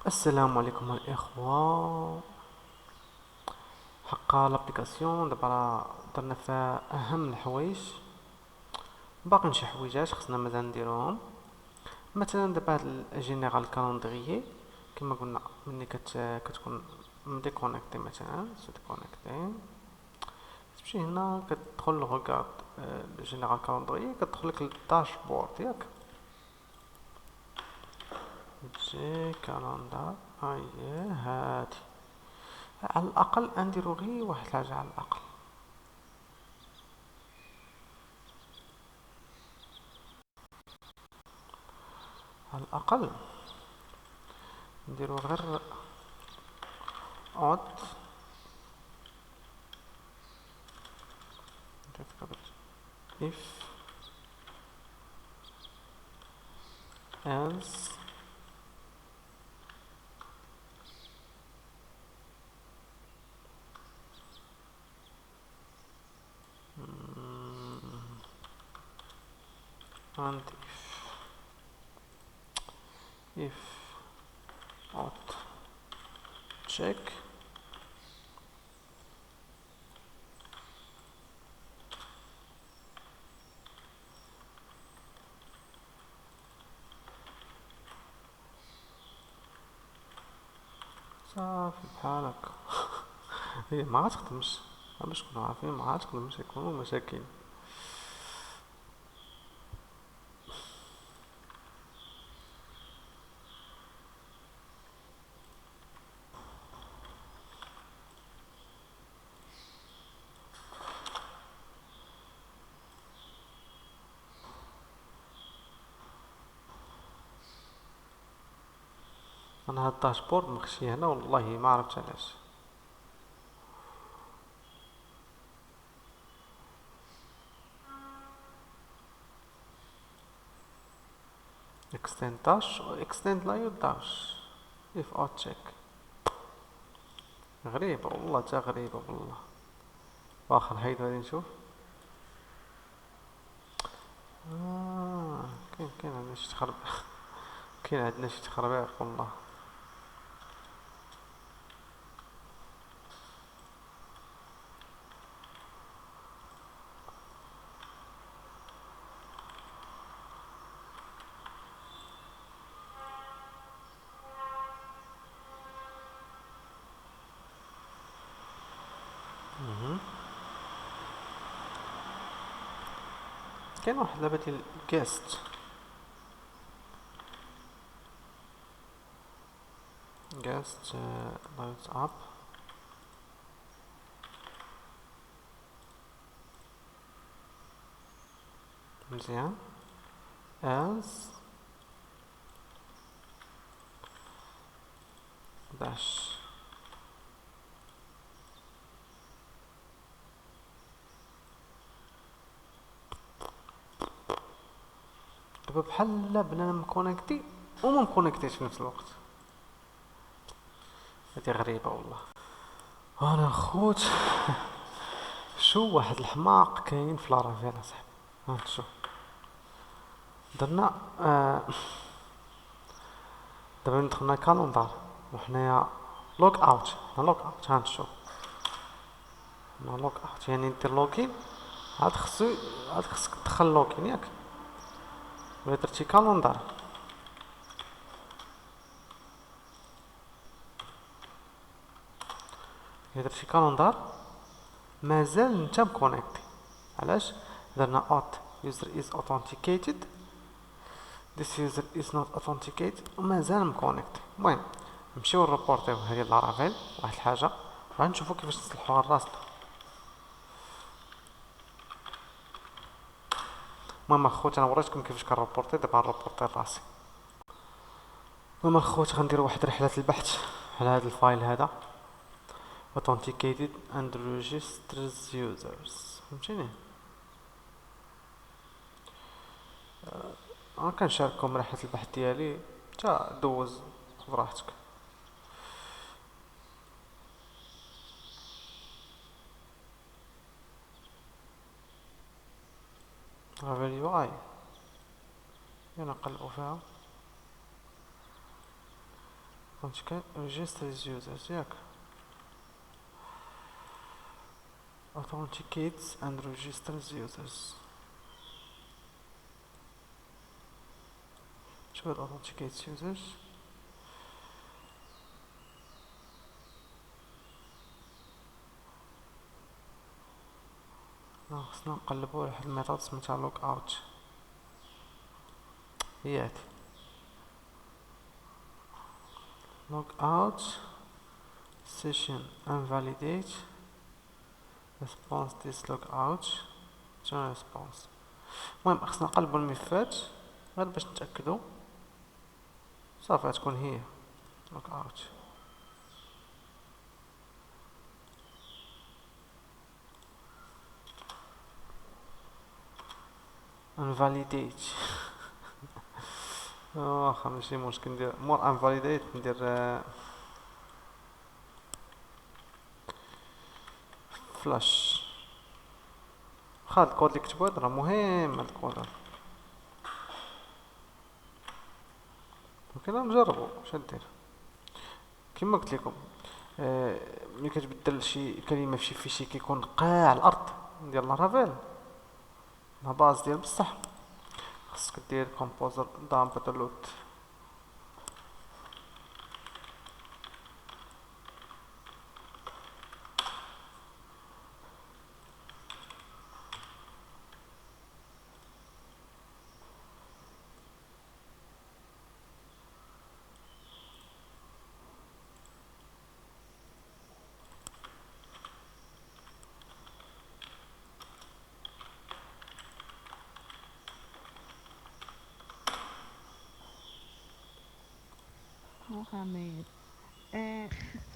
السلام عليكم الإخوة. حقا لابليكاسيون دابا درنا فيها أهم الحوايج. باقي شي حويجات خصنا مازال نديروهم، مثلا دابا هاد الجينيرال كالندريي كما قلنا ملي كتكون ديكونيكتي، مثلا ديكونيكتي تمشي هنا كتدخل لوغارد الجينيرال كالندريي، كتدخل لك الداشبورد ياك جي كالندر. اييه هادي، على الاقل نديرو غير واحد الحاجه، على الاقل على الاقل نديرو غير odd if else and if odd check. صافي بحال هكا. هي ما غتخدمش، باش نكونو عارفين ما غتخدمش، يكونوا مشاكل. انا هاد الداشبورد مخشي هنا والله ما عرفت علاش. extend dash extend لا dash if odd check. غريبة والله، تا غريبة والله. واخا نحيدو هادي نشوف. كاين عندنا شي تخربيق. كاين عندنا شي تخربيق والله. كاين واحد اللعبة ديال guest loads up. مزيان as dash. دابا بحال بنادم مكونيكتي وما مكونيكتيش في نفس الوقت. هادي غريبة والله. انا خوت شو واحد الحماق كاين في لارافيل اصاحبي. هانت شوف درنا دابا دخلنا كالندار وحنايا لوك اوت. لوك اوت هانت شوف هنا لوك اوت يعني دير لوكين. عاد خصك تدخل لوكين ياك. ولا درتي كالندار إلا درتي كالندار مازال نتا مكونيكتي. علاش درنا اوت user is authenticated this user is not authenticated ومازال مكونيكتي. المهم نمشيو نريبورتيو هادي لارافيل واحد الحاجه، غنشوفو كيفاش نصلحوها لراسنا. المهم اخوت انا وريتكم كيفاش كنريبورتي، دابا غنريبورتي لراسي. المهم اخوت غنديرو واحد رحله البحث على هذا الفايل هذا authenticated and registers users. فهمتيني؟ انا كنشارككم رحله البحث ديالي، تا دوز براحتك. لارافيل يو اي نقلبو فيها. authenticate registers users ياك authenticates and registers users. شو هاد authenticates users؟ خصنا نقلبو على واحد الميثود سميتها log out. هي هادي log out session invalidate response this log out return response. المهم خصنا نقلبو الملفات غير باش نتأكدو صافي غتكون هي log out. invalidate واخا ماشي مشكل ندير مور invalidate ندير فلاش. واخا هاد الكود اللي كتبو هاد راه مهم هاد الكود هذا ولكن نجربو اش ندير. كما قلت لكم ملي كتبدل شي كلمه في شي فيشي كيكون قاع الارض ديال لارافيل لا باز ديال بصح خصك دير كومبوزر 𝕭𝖕 Mohammed.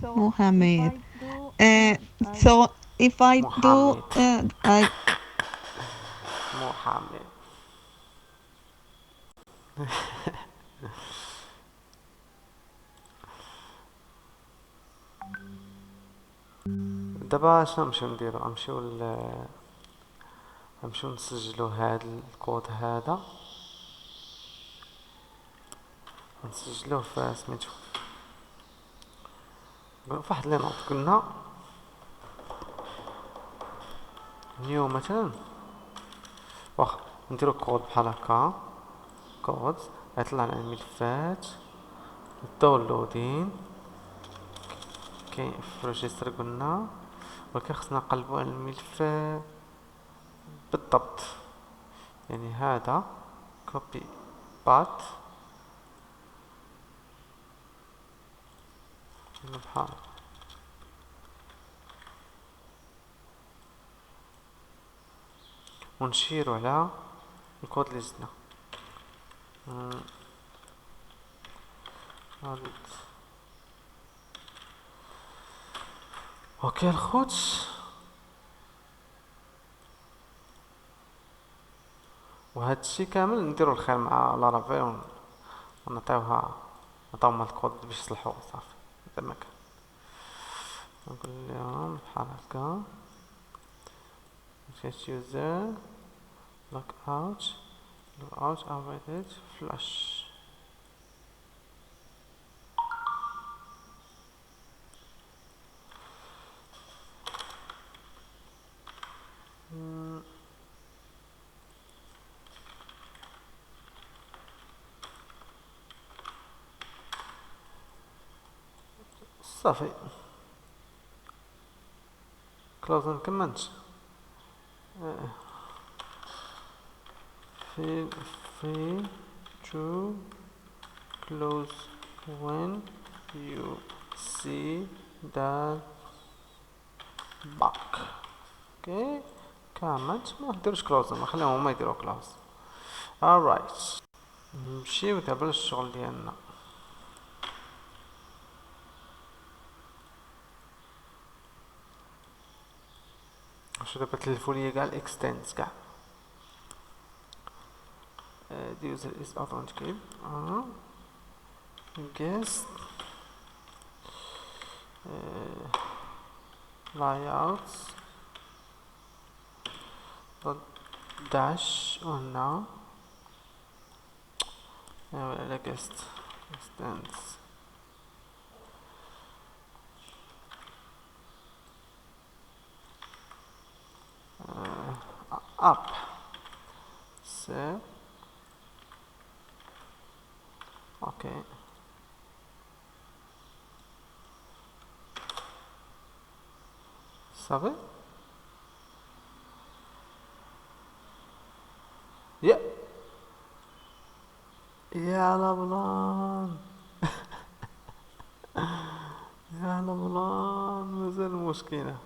Mohammed. So if I do, I محمد دابا اش نمشيو نديرو نمشيو نسجلو هاد الكود هذا نسجلوه في سميتو فواحد لي نوت قلنا نيو مثلا واخا نديرو كود بحال هكا كود غيطلع لنا الملفات الداونلودين كاين في ريجستر قلنا ولكن خصنا نقلبو على الملف بالضبط يعني هذا كوبي بات بحال ونشيرو على الكود اللي زدنا اوكي الخوت وهذا الشيء كامل نديرو الخير مع لارافيل ونعطيوها نعطيوهم الكود باش يصلحوه صافي زعما كان نقول لهم بحال هكا get user log out awaited flash صافي close نكملت feel free to close when you see the bug. اوكي كملت ما نديروش كلوز ما خليهم هما يديرو كلوز. alright نمشيو دابا للشغل ديالنا. شو دابا تلفو ليا كاع الاكستنس كاع the user is authenticated guest layouts dash قلنا على guest instance اوكي صافي. يا يا لبلان يا لبلان مازال مشكلة.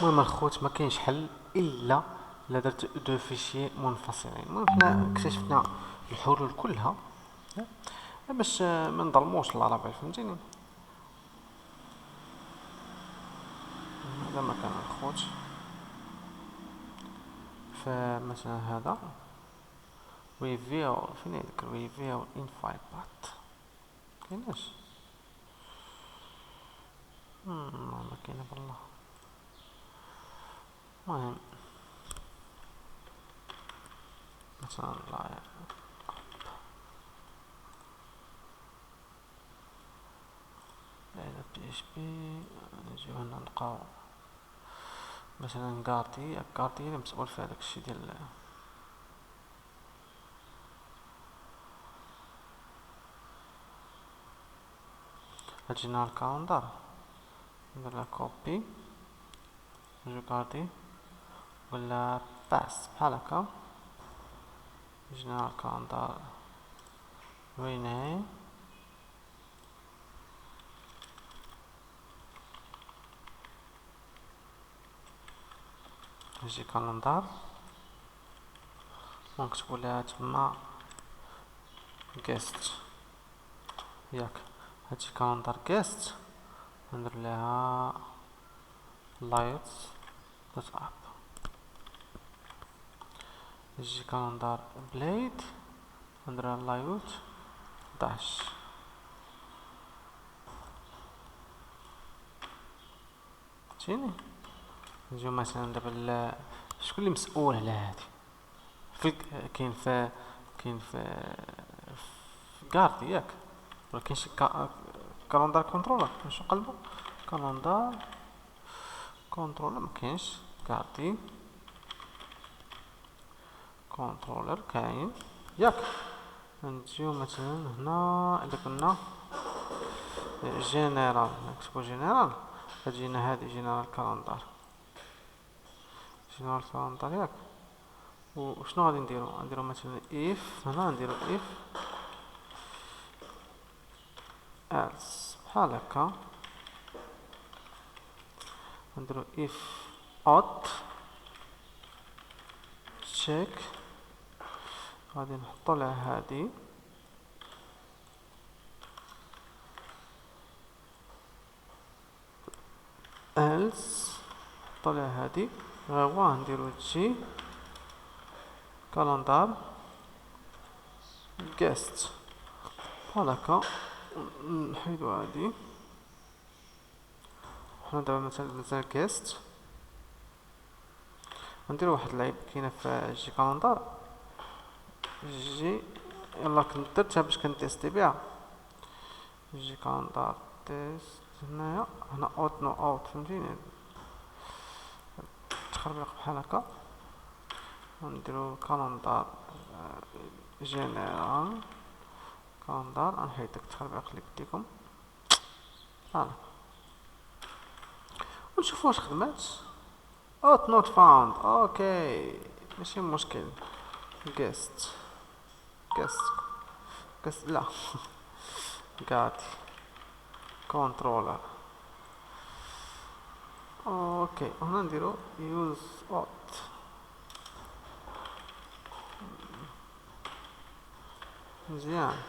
المهم الخوت ما كاينش حل الا درت دو فيشي منفصلين. المهم حنا اكتشفنا الحلول كلها باش ما نظلموش لارافيل، فهمتيني. هذا مكان الخوت، فمثلا هذا ريفيو فين هذاك ريفيو انفايل بات كايناش. ما كاينه بالله. المهم مثلا لا هذا بي اش بي، نجيو هنا نلقاو مثلا كارتي اللي مسؤول في هذاك الشيء ديال جينا الكالندر، ندير لها كوبي نجيو كارتي ولا باس بحال هكا. جينا الكالندر رينيم نجي كالندر ونكتبو لها تما guest ياك. هادشي كالندر guest ندير لها لايت.اب. نجي كالندر بليد ندير لها لايوت داش. فهمتيني. نجيو مثلا دابا شكون اللي مسؤول على هادي في كاين في كاردي ياك، ولا كاين شي كالندر كنترولر واش نقلبو كالندر كنترولر. ما كاينش كاردي كنترولر كاين ياك. نجيو مثلا هنا اذا كنا جينيرال نكتبو جينيرال، تجينا هادي جينيرال كالندر ياك. وشنو غادي نديرو مثلا اف هنا نديرو اف else بحال هكا. نديرو اف اوت تشيك غادي نحطو لها هادي else نحطو لها هادي غوا نديرو هادشي كالندر جيست بحال هكا. نحيدو هادي حنا دابا مثلا جيست نديرو واحد العيب كاينه في جي كالندر جي يلا كنت درتها باش كنتيستي بها. جي كالندر تيست هنايا هنا اوت نو اوت فهمتيني تخربيق بحال هكا. نديرو كالندر جينيرال كالندر نحيد داك التخربيق اللي قلت لكم بحال هكا ونشوفو واش خدمات. اوت نوت فاوند اوكي ماشي مشكل. جيست لا قاعد كنترولر اوكي. هنا نديرو يوز اوت مزيان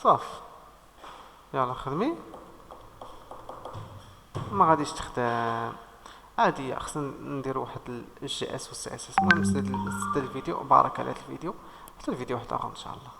صافي. يلا خدمي ما غاديش تخدم عادية. خصنا نديرو واحد الجي اس و السي اس اس. المهم سد الفيديو وبارك على هذا الفيديو حتى الفيديو واحد اخر ان شاء الله.